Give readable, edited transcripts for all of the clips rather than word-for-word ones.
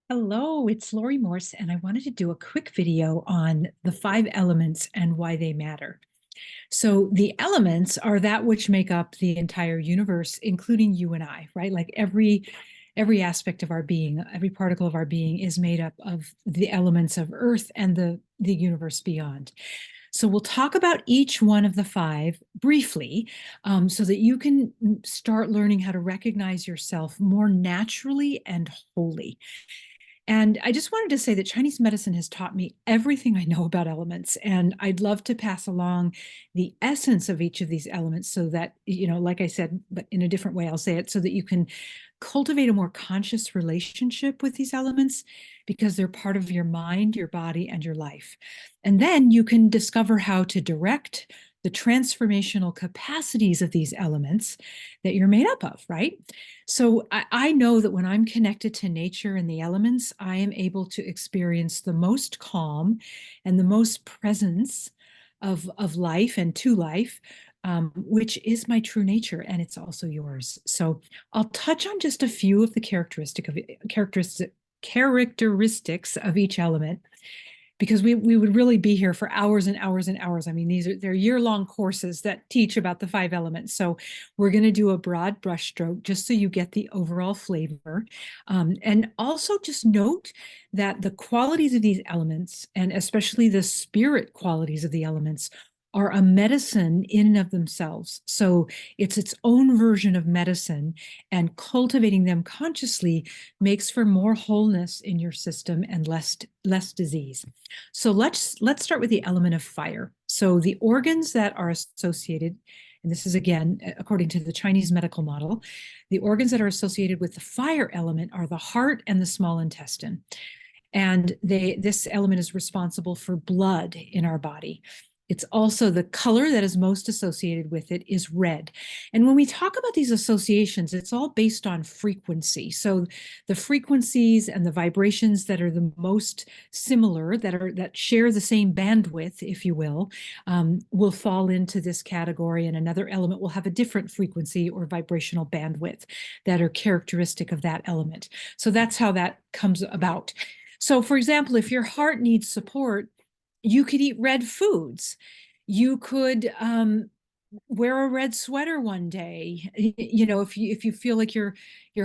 Hello, it's Lori Morse, and I wanted to do a quick video on the five elements and why they matter. So, the elements are that which make up the entire universe, including you and I, right? Like every aspect of our being, every particle of our being is made up of the elements of Earth and the universe beyond. So we'll talk about each one of the five briefly, so that you can start learning how to recognize yourself more naturally and wholly. And I just wanted to say that Chinese medicine has taught me everything I know about elements. And I'd love to pass along the essence of each of these elements so that, like I said, but in a different way, I'll say it so that you can cultivate a more conscious relationship with these elements because they're part of your mind, your body, and your life. And then you can discover how to direct the transformational capacities of these elements that you're made up of, right? So I know that when I'm connected to nature and the elements, I am able to experience the most calm and the most presence of life and to life, which is my true nature, and it's also yours. So I'll touch on just a few of the characteristics of each element because we would really be here for hours and hours and hours. I mean, they're year-long courses that teach about the five elements. So we're going to do a broad brushstroke just so you get the overall flavor. And also just note that the qualities of these elements, and especially the spirit qualities of the elements, are a medicine in and of themselves. So it's its own version of medicine, and cultivating them consciously makes for more wholeness in your system and less disease. So let's start with the element of fire. So the organs that are associated, and this is again according to the Chinese medical model, the organs that are associated with the fire element are the heart and the small intestine. And this element is responsible for blood in our body. It's also the color that is most associated with it is red. And when we talk about these associations, it's all based on frequency. So the frequencies and the vibrations that are the most similar, that share the same bandwidth, if you will fall into this category. And another element will have a different frequency or vibrational bandwidth that are characteristic of that element. So that's how that comes about. So, for example, if your heart needs support, you could eat red foods. You could wear a red sweater one day. If you feel like your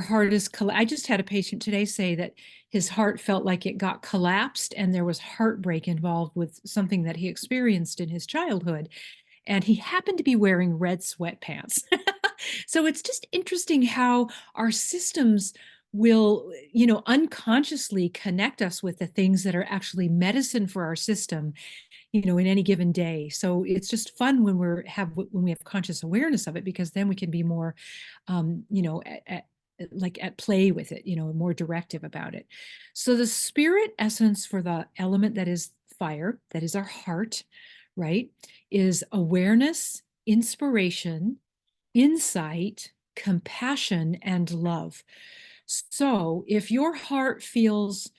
heart is I just had a patient today say that his heart felt like it got collapsed and there was heartbreak involved with something that he experienced in his childhood. And he happened to be wearing red sweatpants. So it's just interesting how our systems will, unconsciously connect us with the things that are actually medicine for our system, in any given day. So it's just fun when we have conscious awareness of it, because then we can be more, at play with it, more directive about it. So the spirit essence for the element that is fire, that is our heart, right, is awareness, inspiration, insight, compassion, and love. So if your heart feels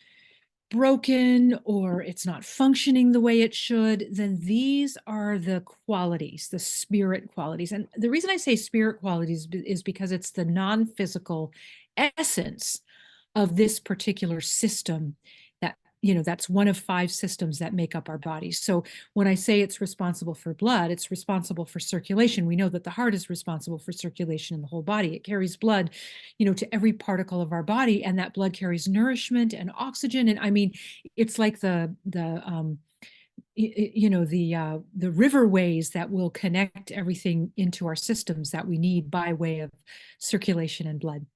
broken or it's not functioning the way it should, then these are the qualities, the spirit qualities. And the reason I say spirit qualities is because it's the non-physical essence of this particular system that, that's one of five systems that make up our bodies. So when I say it's responsible for blood, it's responsible for circulation. We know that the heart is responsible for circulation in the whole body. It carries blood, to every particle of our body, and that blood carries nourishment and oxygen. And I mean, it's like the riverways that will connect everything into our systems that we need by way of circulation and blood.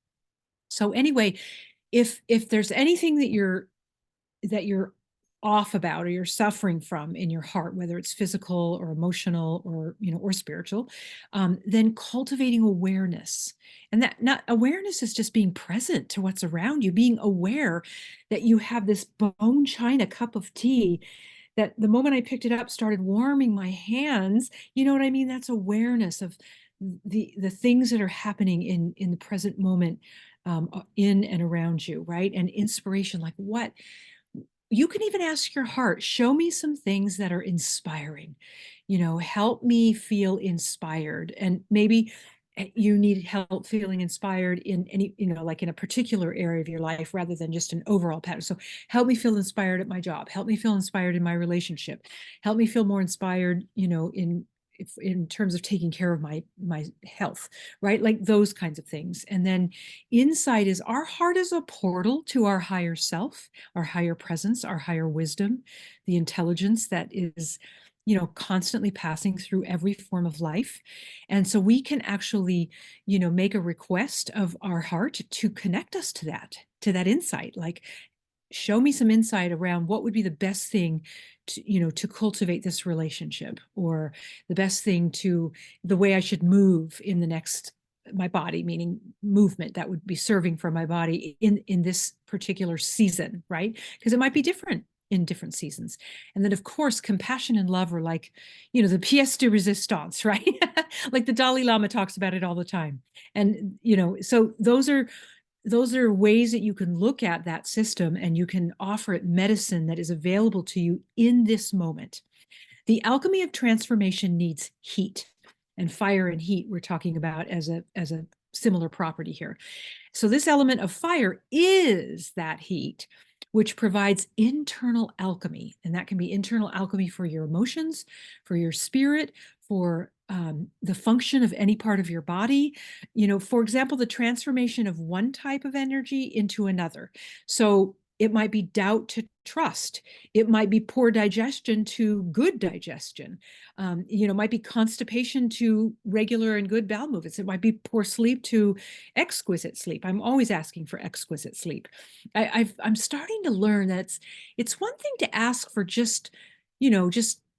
So anyway, if there's anything that you're off about or you're suffering from in your heart, whether it's physical or emotional or spiritual, then cultivating awareness. And that not awareness is just being present to what's around you, being aware that you have this bone china cup of tea that the moment I picked it up started warming my hands. You know what I mean? That's awareness of the things that are happening in the present moment, in and around you, right? And inspiration, like what you can even ask your heart, show me some things that are inspiring, help me feel inspired. And maybe you need help feeling inspired in any, like in a particular area of your life rather than just an overall pattern. So help me feel inspired at my job, help me feel inspired in my relationship, help me feel more inspired, in terms of taking care of my health, right? Like those kinds of things. And then insight is our heart is a portal to our higher self, our higher presence, our higher wisdom, the intelligence that is constantly passing through every form of life. And so we can actually, make a request of our heart to connect us to that insight. Like, show me some insight around what would be the best thing to cultivate this relationship, or the best thing to the way I should move in the next my body, meaning movement that would be serving for my body in this particular season, right? Because it might be different in different seasons. And then of course compassion and love are like, the pièce de résistance, right? Like the Dalai Lama talks about it all the time. And so those are ways that you can look at that system, and you can offer it medicine that is available to you in this moment. The alchemy of transformation needs heat, and fire and heat we're talking about as a similar property here. So this element of fire is that heat, which provides internal alchemy. And that can be internal alchemy for your emotions, for your spirit, for the function of any part of your body. For example, the transformation of one type of energy into another. So it might be doubt to trust. It might be poor digestion to good digestion. Might be constipation to regular and good bowel movements. It might be poor sleep to exquisite sleep. I'm always asking for exquisite sleep. I'm starting to learn that it's one thing to ask for just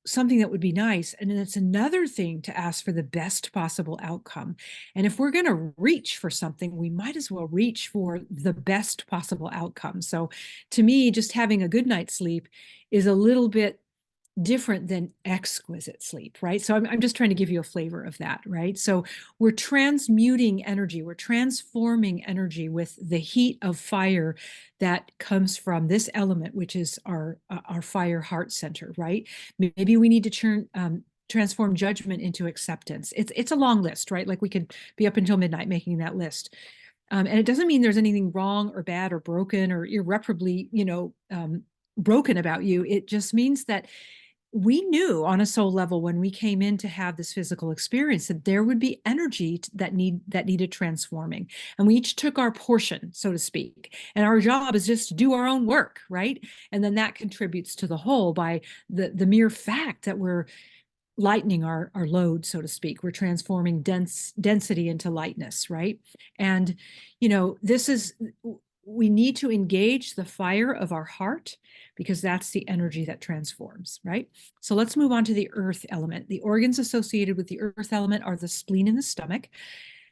something that would be nice, and then it's another thing to ask for the best possible outcome. And if we're going to reach for something, we might as well reach for the best possible outcome. So to me, just having a good night's sleep is a little bit different than exquisite sleep, right? So I'm just trying to give you a flavor of that, right? So we're transmuting energy, we're transforming energy with the heat of fire that comes from this element, which is our fire heart center, right? Maybe we need to transform judgment into acceptance. It's a long list, right? Like we could be up until midnight making that list. And it doesn't mean there's anything wrong or bad or broken or irreparably, broken about you. It just means that we knew on a soul level when we came in to have this physical experience that there would be energy that needed transforming, and we each took our portion, so to speak, and our job is just to do our own work, right? And then that contributes to the whole by the mere fact that we're lightening our load, so to speak. We're transforming density into lightness, right? And this is, we need to engage the fire of our heart, because that's the energy that transforms, right? So let's move on to the earth element. The organs associated with the earth element are the spleen and the stomach.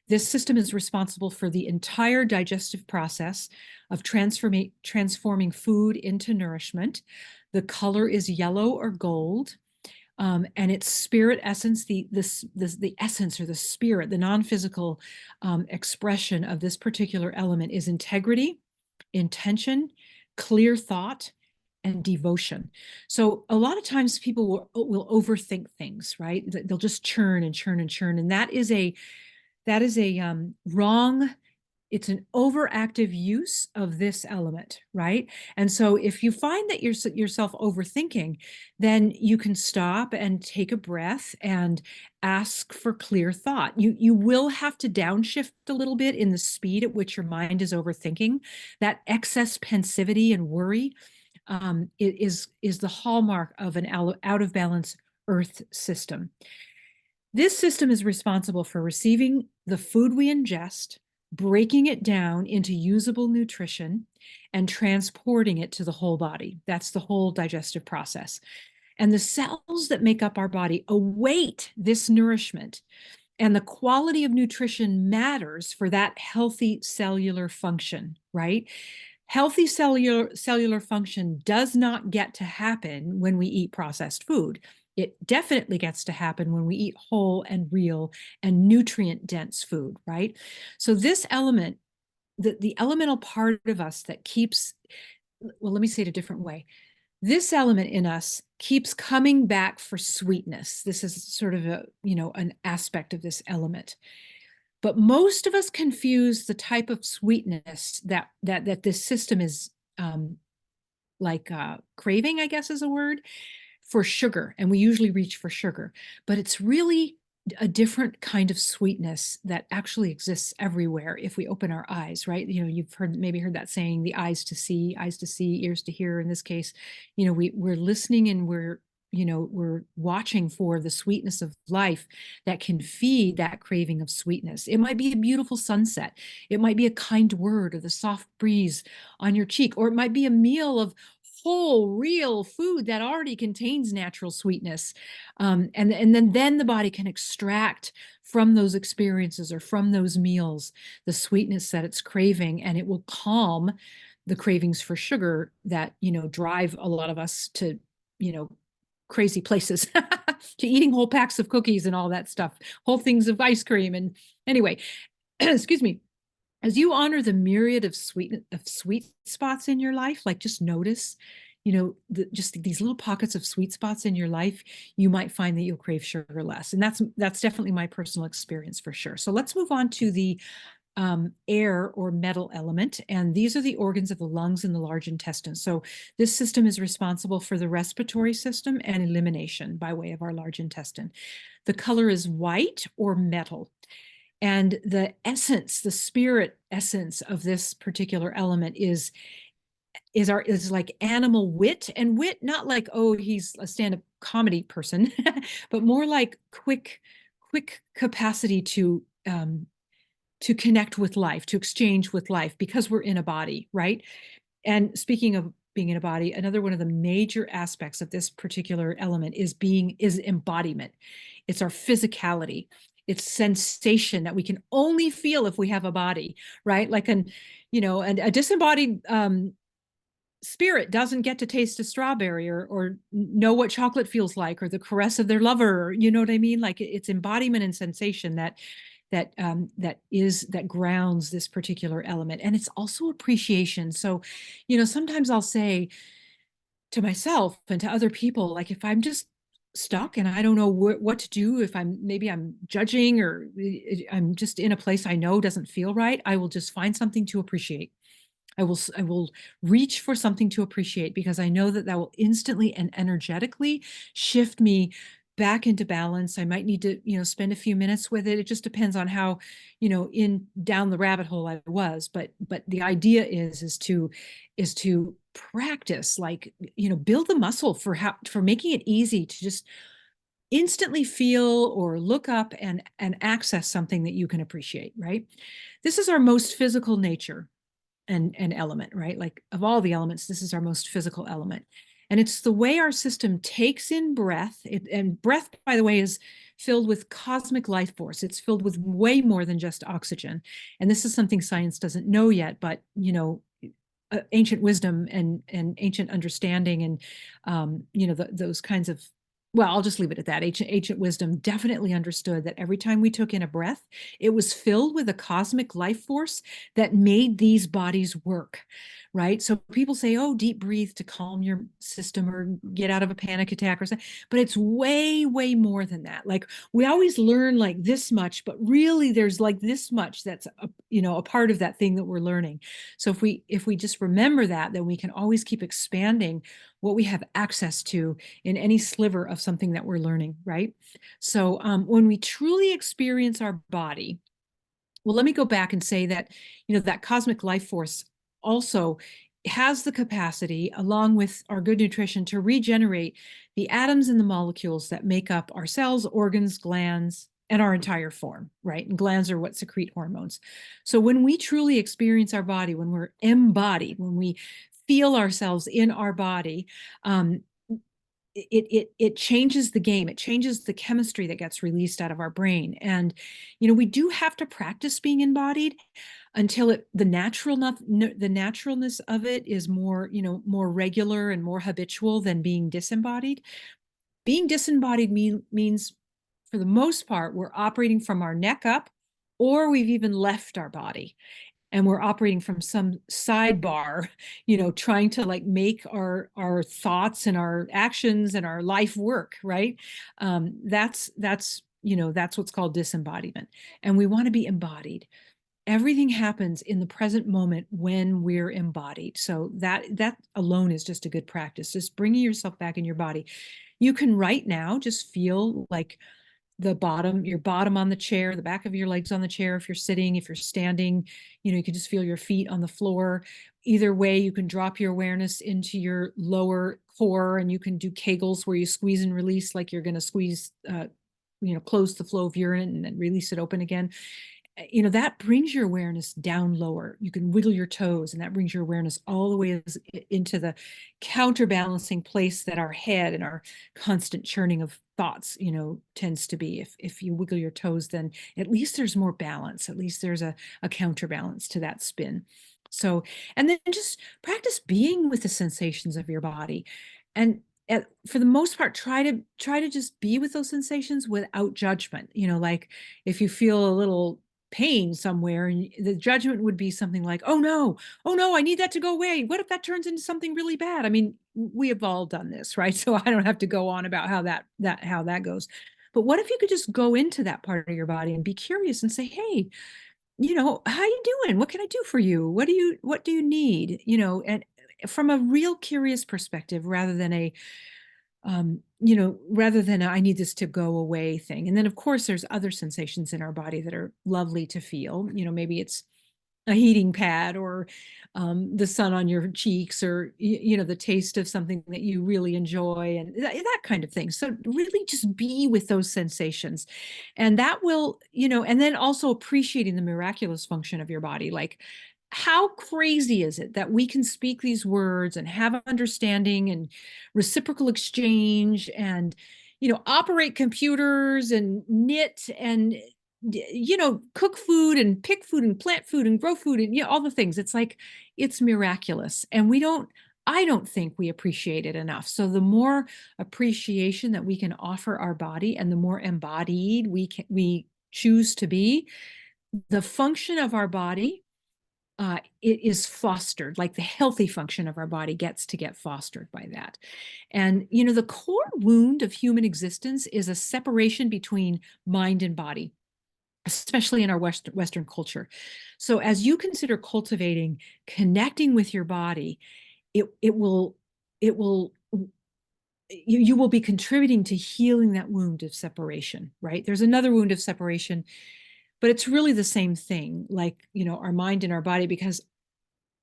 This system is responsible for the entire digestive process of transforming food into nourishment. The color is yellow or gold. And its spirit essence, the essence or the spirit, the non-physical expression of this particular element is integrity, intention, clear thought, and devotion. So a lot of times people will overthink things, right? They'll just churn and churn and churn, and that is a wrong. It's an overactive use of this element, right? And so if you find that you're yourself overthinking, then you can stop and take a breath and ask for clear thought. You will have to downshift a little bit in the speed at which your mind is overthinking. That excess pensivity and worry is the hallmark of an out of balance earth system. This system is responsible for receiving the food we ingest, breaking it down into usable nutrition, and transporting it to the whole body. That's the whole digestive process. And the cells that make up our body await this nourishment. And the quality of nutrition matters for that healthy cellular function, right? Healthy cellular function does not get to happen when we eat processed food. It definitely gets to happen when we eat whole and real and nutrient dense food, right? So this element, the elemental part of us that keeps, well, let me say it a different way. This element in us keeps coming back for sweetness. This is sort of an aspect of this element. But most of us confuse the type of sweetness that this system is craving, I guess is a word, for sugar. And we usually reach for sugar, but it's really a different kind of sweetness that actually exists everywhere if we open our eyes, right? You've maybe heard that saying, the eyes to see, ears to hear. In this case, we're listening, and we're watching for the sweetness of life that can feed that craving of sweetness. It might be a beautiful sunset. It might be a kind word or the soft breeze on your cheek, or it might be a meal of whole, real food that already contains natural sweetness. And then the body can extract from those experiences or from those meals the sweetness that it's craving, and it will calm the cravings for sugar that, drive a lot of us to, crazy places, to eating whole packs of cookies and all that stuff, whole things of ice cream. And anyway, excuse me. As you honor the myriad of sweet spots in your life, like just notice, just these little pockets of sweet spots in your life, you might find that you'll crave sugar less. And that's definitely my personal experience for sure. So let's move on to the air or metal element. And these are the organs of the lungs and the large intestine. So this system is responsible for the respiratory system and elimination by way of our large intestine. The color is white or metal. And the essence, the spirit essence of this particular element is like animal wit, and wit, not like, oh, he's a stand-up comedy person, but more like quick capacity to connect with life, to exchange with life, because we're in a body, right? And speaking of being in a body, another one of the major aspects of this particular element is embodiment. It's our physicality. It's sensation that we can only feel if we have a body, right? Like a disembodied spirit doesn't get to taste a strawberry or know what chocolate feels like or the caress of their lover. You know what I mean? Like it's embodiment and sensation that grounds this particular element. And it's also appreciation. So, sometimes I'll say to myself and to other people, like, if I'm just stuck and I don't know what to do, if I'm judging, or I'm just in a place I know doesn't feel right, I will just find something to appreciate. I will reach for something to appreciate, because I know that will instantly and energetically shift me back into balance. I might need to, spend a few minutes with it. It just depends on how, in down the rabbit hole I was. But the idea is to practice, like, build the muscle for making it easy to just instantly feel or look up and access something that you can appreciate, right? This is our most physical nature and element, right? Like, of all the elements, this is our most physical element. And it's the way our system takes in breath. And breath, by the way, is filled with cosmic life force. It's filled with way more than just oxygen. And this is something science doesn't know yet, but, ancient wisdom and ancient understanding and, those kinds of, well, I'll just leave it at that. Ancient wisdom definitely understood that every time we took in a breath, it was filled with a cosmic life force that made these bodies work, right? So people say, oh, deep breathe to calm your system or get out of a panic attack or something, but it's way, way more than that. Like, we always learn like this much, but really there's like this much that's a part of that thing that we're learning. So if we just remember that, then we can always keep expanding what we have access to in any sliver of something that we're learning, right? So when we truly experience our body, well, let me go back and say that, that cosmic life force also has the capacity, along with our good nutrition, to regenerate the atoms and the molecules that make up our cells, organs, glands, and our entire form, right? And glands are what secrete hormones. So when we truly experience our body, when we're embodied, when we feel ourselves in our body, it changes the game. It changes the chemistry that gets released out of our brain. And, we do have to practice being embodied until the naturalness of it is more, more regular and more habitual than being disembodied. Being disembodied means, for the most part, we're operating from our neck up, or we've even left our body and we're operating from some sidebar, trying to like make our thoughts and our actions and our life work, right? That's that's what's called disembodiment. And we want to be embodied. Everything happens in the present moment when we're embodied. So that alone is just a good practice, just bringing yourself back in your body. You can right now just feel like your bottom on the chair, the back of your legs on the chair. If you're sitting, if you're standing, you can just feel your feet on the floor. Either way, you can drop your awareness into your lower core, and you can do Kegels where you squeeze and release like you're going to squeeze, close the flow of urine and then release it open again. That brings your awareness down lower. You can wiggle your toes, and that brings your awareness all the way into the counterbalancing place that our head and our constant churning of thoughts, tends to be. If you wiggle your toes, then at least there's more balance. At least there's a counterbalance to that spin. So, and then just practice being with the sensations of your body. And for the most part, try to just be with those sensations without judgment. Like if you feel a little pain somewhere, and the judgment would be something like, oh no, I need that to go away. What if that turns into something really bad? I mean, we have all done this, right? So I don't have to go on about how that goes. But what if you could just go into that part of your body and be curious and say, hey, how you doing? What can I do for you? What do you need? And from a real curious perspective, rather than I need this to go away thing. And then, of course, there's other sensations in our body that are lovely to feel. Maybe it's a heating pad, or the sun on your cheeks, or the taste of something that you really enjoy, and that kind of thing. So really just be with those sensations, and that will, and then also appreciating the miraculous function of your body. Like, how crazy is it that we can speak these words and have understanding and reciprocal exchange, and operate computers and knit and cook food and pick food and plant food and grow food and all the things. It's like, it's miraculous. And I don't think we appreciate it enough. So the more appreciation that we can offer our body, and the more embodied we choose to be, the function of our body, it is fostered. Like the healthy function of our body gets to get fostered by that. And the core wound of human existence is a separation between mind and body, especially in our Western culture. So as you consider cultivating, connecting with your body, it will you will be contributing to healing that wound of separation, right? There's another wound of separation, but it's really the same thing, like, our mind and our body, because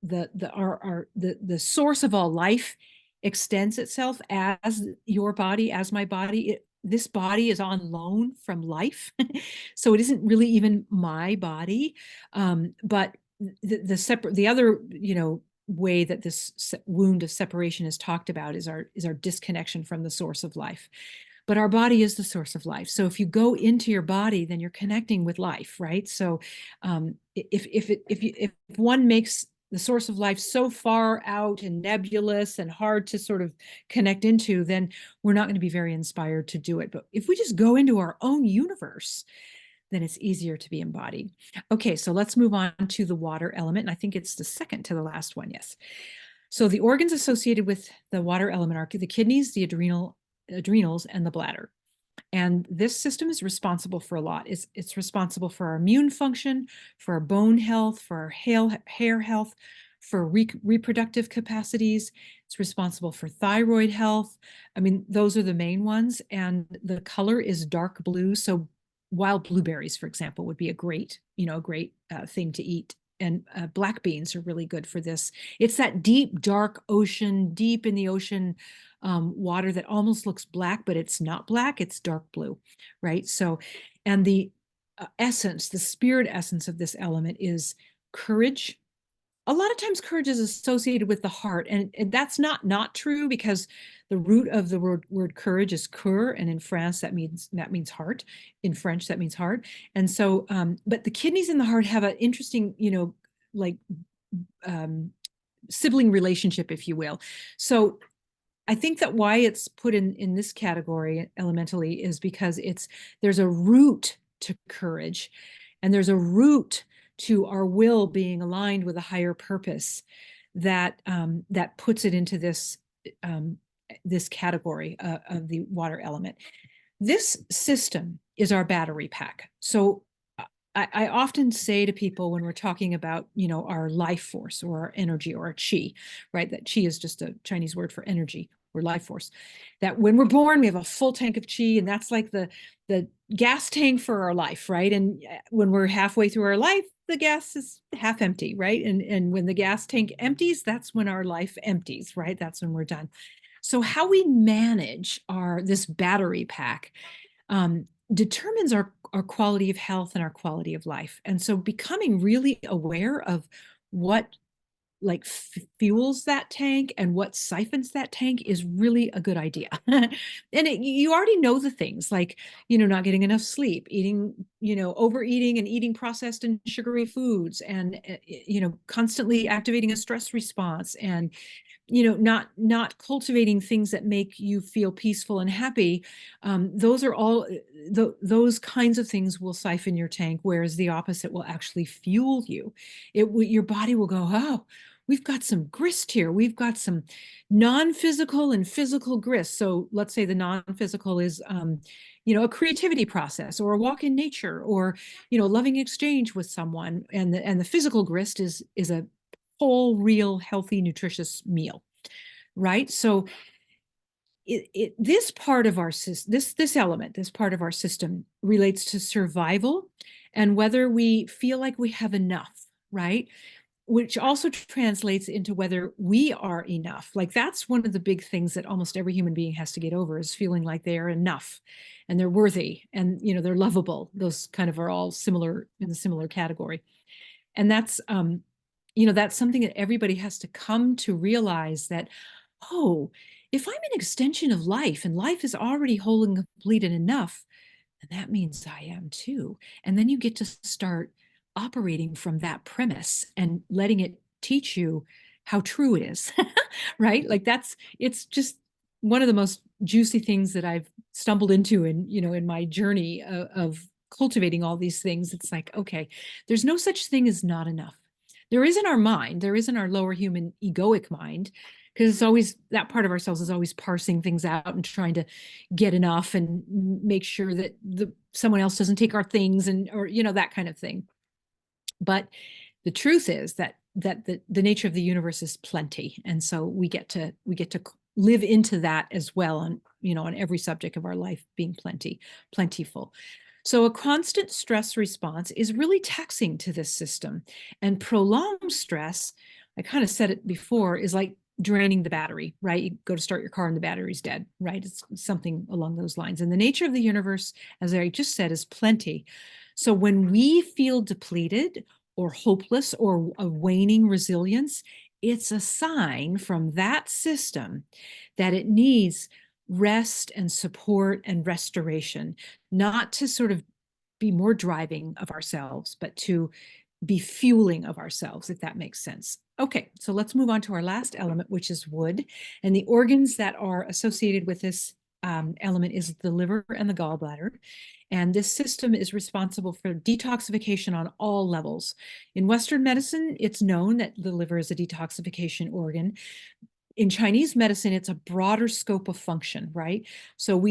the source of all life extends itself as your body, as my body. This body is on loan from life, so it isn't really even my body. But the other way that this wound of separation is talked about is our disconnection from the source of life. But our body is the source of life. So if you go into your body, then you're connecting with life, right? So if one makes the source of life so far out and nebulous and hard to sort of connect into, then we're not going to be very inspired to do it. But if we just go into our own universe, then it's easier to be embodied. Okay, so let's move on to the water element. And I think it's the second to the last one, yes. So the organs associated with the water element are the kidneys, the adrenals, and the bladder. And this system is responsible for a lot. It's responsible for our immune function, for our bone health, for our hair health, for reproductive capacities. It's responsible for thyroid health. I mean, those are the main ones. And the color is dark blue. So wild blueberries, for example, would be a great thing to eat. And black beans are really good for this. It's that deep, dark ocean, deep in the ocean, water that almost looks black, but it's not black, it's dark blue, right? So, and the essence, the spirit essence of this element is courage. A lot of times courage is associated with the heart, and that's not true, because the root of the word courage is cœur, and in France that means heart. In French that means heart. And so but the kidneys and the heart have an interesting, like sibling relationship, if you will. So I think that why it's put in this category elementally is because there's a root to courage, and there's a root to our will being aligned with a higher purpose that puts it into this category of the water element. This system is our battery pack. So I often say to people when we're talking about, our life force or our energy or our chi, right? That chi is just a Chinese word for energy or life force. That when we're born, we have a full tank of chi, and that's like the gas tank for our life, right? And when we're halfway through our life, the gas is half empty, right? And when the gas tank empties, that's when our life empties, right? That's when we're done. So how we manage this battery pack determines our quality of health and our quality of life. And so becoming really aware of what like fuels that tank and what siphons that tank is really a good idea. And you already know the things like, not getting enough sleep, eating, overeating and eating processed and sugary foods, and, constantly activating a stress response, and not cultivating things that make you feel peaceful and happy. Those are all those kinds of things will siphon your tank, whereas the opposite will actually fuel you. Your body will go, oh, we've got some grist here. We've got some non-physical and physical grist. So let's say the non-physical is a creativity process or a walk in nature, or loving exchange with someone, and the physical grist is a whole, real, healthy, nutritious meal, right? So this part of our system, this element, this part of our system relates to survival and whether we feel like we have enough, right? Which also translates into whether we are enough. Like that's one of the big things that almost every human being has to get over, is feeling like they are enough and they're worthy and they're lovable. Those kind of are all similar in the similar category. And that's something that everybody has to come to realize, that, oh, if I'm an extension of life and life is already whole and complete and enough, then that means I am too. And then you get to start operating from that premise and letting it teach you how true it is, right? Like it's just one of the most juicy things that I've stumbled into in my journey of cultivating all these things. It's like, okay, there's no such thing as not enough. There is in our mind, there is in our lower human egoic mind, because it's always, that part of ourselves is always parsing things out and trying to get enough and make sure that someone else doesn't take our things, and or that kind of thing. But the truth is that the nature of the universe is plenty, and so we get to live into that as well, on on every subject of our life being plentiful. So a constant stress response is really taxing to this system, and prolonged stress, I kind of said it before, is like draining the battery, right? You go to start your car and the battery's dead, right? It's something along those lines. And the nature of the universe, as I just said, is plenty. So when we feel depleted or hopeless or a waning resilience, it's a sign from that system that it needs rest and support and restoration, not to sort of be more driving of ourselves, but to be fueling of ourselves, if that makes sense. Okay, so let's move on to our last element, which is wood. And the organs that are associated with this element is the liver and the gallbladder. And this system is responsible for detoxification on all levels. In Western medicine, it's known that the liver is a detoxification organ. In Chinese medicine, it's a broader scope of function, right? So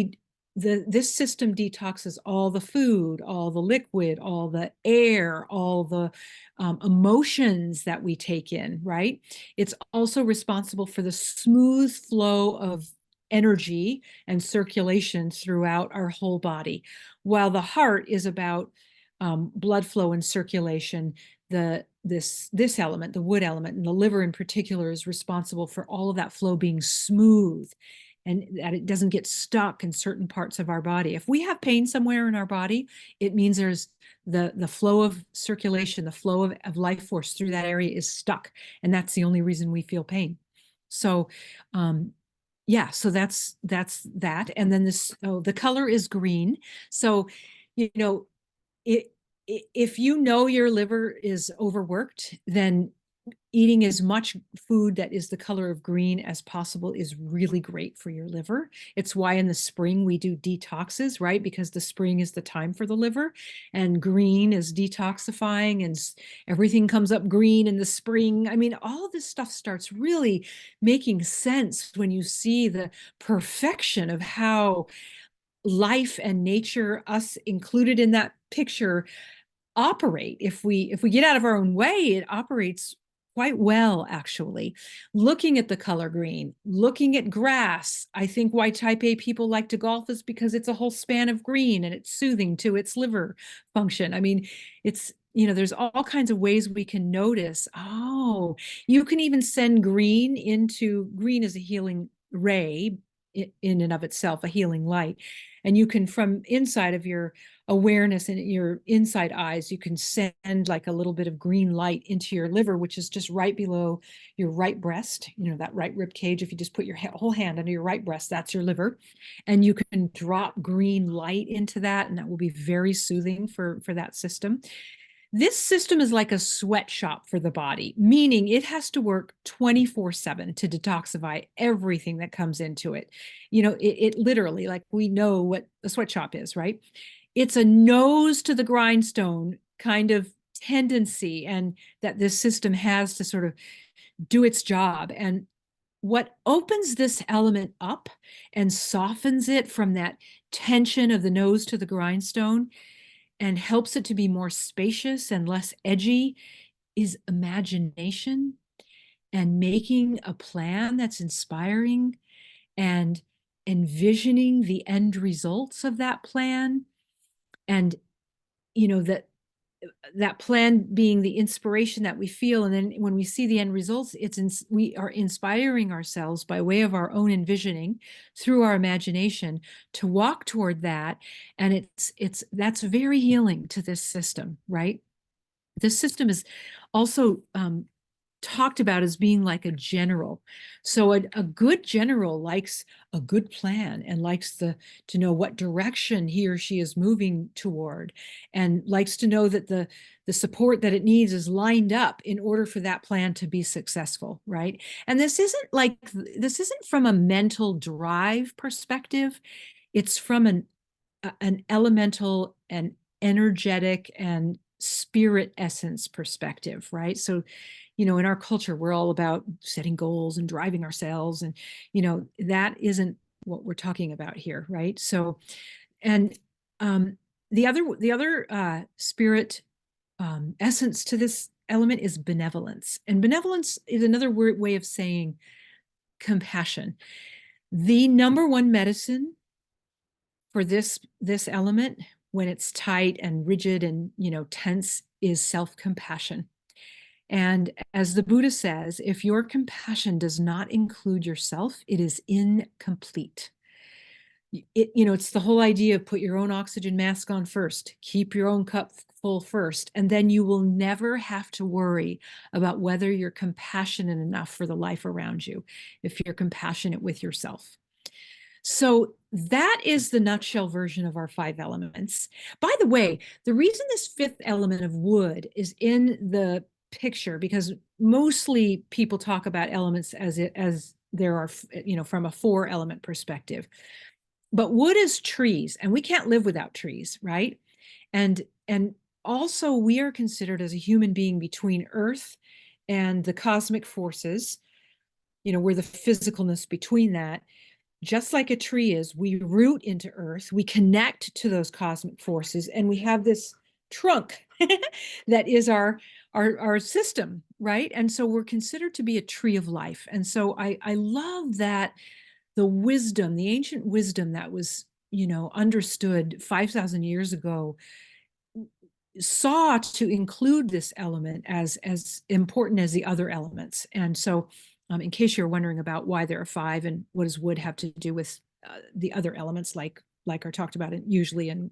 this system detoxes all the food, all the liquid, all the air, all the emotions that we take in, right? It's also responsible for the smooth flow of energy and circulation throughout our whole body, while the heart is about blood flow and circulation. This element, the wood element, and the liver in particular, is responsible for all of that flow being smooth and that it doesn't get stuck in certain parts of our body. If we have pain somewhere in our body, it means there's the flow of circulation, the flow of life force through that area is stuck, and that's the only reason we feel pain. So yeah, so that's that. And then the color is green. So it if your liver is overworked, then eating as much food that is the color of green as possible is really great for your liver. It's why in the spring we do detoxes, right? Because the spring is the time for the liver, and green is detoxifying, and everything comes up green in the spring. I mean, all of this stuff starts really making sense when you see the perfection of how life and nature, us included in that picture, operate. If we get out of our own way, it operates quite well, actually. Looking at the color green, looking at grass. I think why type A people like to golf is because it's a whole span of green and it's soothing to its liver function. I mean, it's, there's all kinds of ways we can notice. Oh, you can even send green as a healing ray in and of itself, a healing light. And you can, from inside of your awareness and your inside eyes, you can send like a little bit of green light into your liver, which is just right below your right breast, that right rib cage. If you just put your whole hand under your right breast, that's your liver. And you can drop green light into that, and that will be very soothing for that system. This system is like a sweatshop for the body, meaning it has to work 24/7 to detoxify everything that comes into it. It literally, like, we know what a sweatshop is, right? It's a nose to the grindstone kind of tendency, and that this system has to sort of do its job. And what opens this element up and softens it from that tension of the nose to the grindstone and helps it to be more spacious and less edgy is imagination and making a plan that's inspiring and envisioning the end results of that plan. And that plan being the inspiration that we feel, and then when we see the end results, we are inspiring ourselves by way of our own envisioning through our imagination to walk toward that. And that's very healing to this system, right? This system is also talked about as being like a general. So a good general likes a good plan and likes to know what direction he or she is moving toward, and likes to know that the support that it needs is lined up in order for that plan to be successful, right? And this isn't from a mental drive perspective. It's from an elemental and energetic and spirit essence perspective, right? So in our culture, we're all about setting goals and driving ourselves. And, that isn't what we're talking about here, right? So, and the other spirit essence to this element is benevolence. And benevolence is another way of saying compassion. The number one medicine for this element, when it's tight and rigid and, tense, is self-compassion. And as the Buddha says, if your compassion does not include yourself, it is incomplete. It's the whole idea of put your own oxygen mask on first, keep your own cup full first, and then you will never have to worry about whether you're compassionate enough for the life around you, if you're compassionate with yourself. So that is the nutshell version of our 5 elements. By the way, the reason this 5th element of wood is in the picture, because mostly people talk about elements as there are, from a 4 element perspective. But wood is trees, and we can't live without trees, right? And also we are considered as a human being between earth and the cosmic forces. We're the physicalness between that. Just like a tree is, we root into earth, we connect to those cosmic forces, and we have this trunk that is our system, right? And so we're considered to be a tree of life. And so I love that the ancient wisdom that was, understood 5,000 years ago, saw to include this element as important as the other elements. And so in case you're wondering about why there are 5 and what does wood have to do with the other elements, like are talked about usually in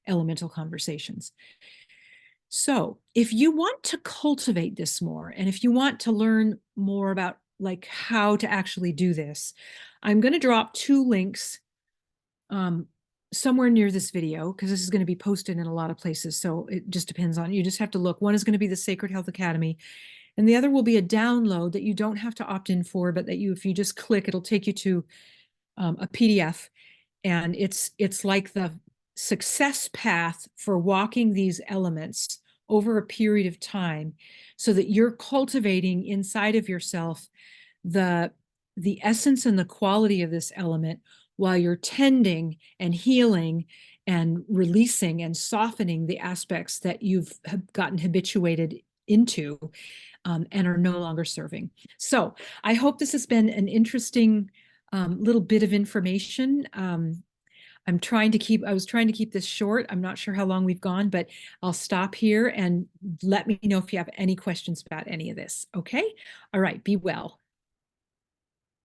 elemental conversations. So if you want to cultivate this more, and if you want to learn more about like how to actually do this, I'm going to drop 2 links somewhere near this video, because this is going to be posted in a lot of places. So it just depends on, you just have to look. One is going to be the Sacred Health Academy, and the other will be a download that you don't have to opt in for, but that if you just click, it'll take you to a PDF. And it's like the success path for walking these elements over a period of time, so that you're cultivating inside of yourself the essence and the quality of this element while you're tending and healing and releasing and softening the aspects that you've gotten habituated into, and are no longer serving. So I hope this has been an interesting little bit of information. I was trying to keep this short. I'm not sure how long we've gone, but I'll stop here and let me know if you have any questions about any of this. Okay? All right, be well.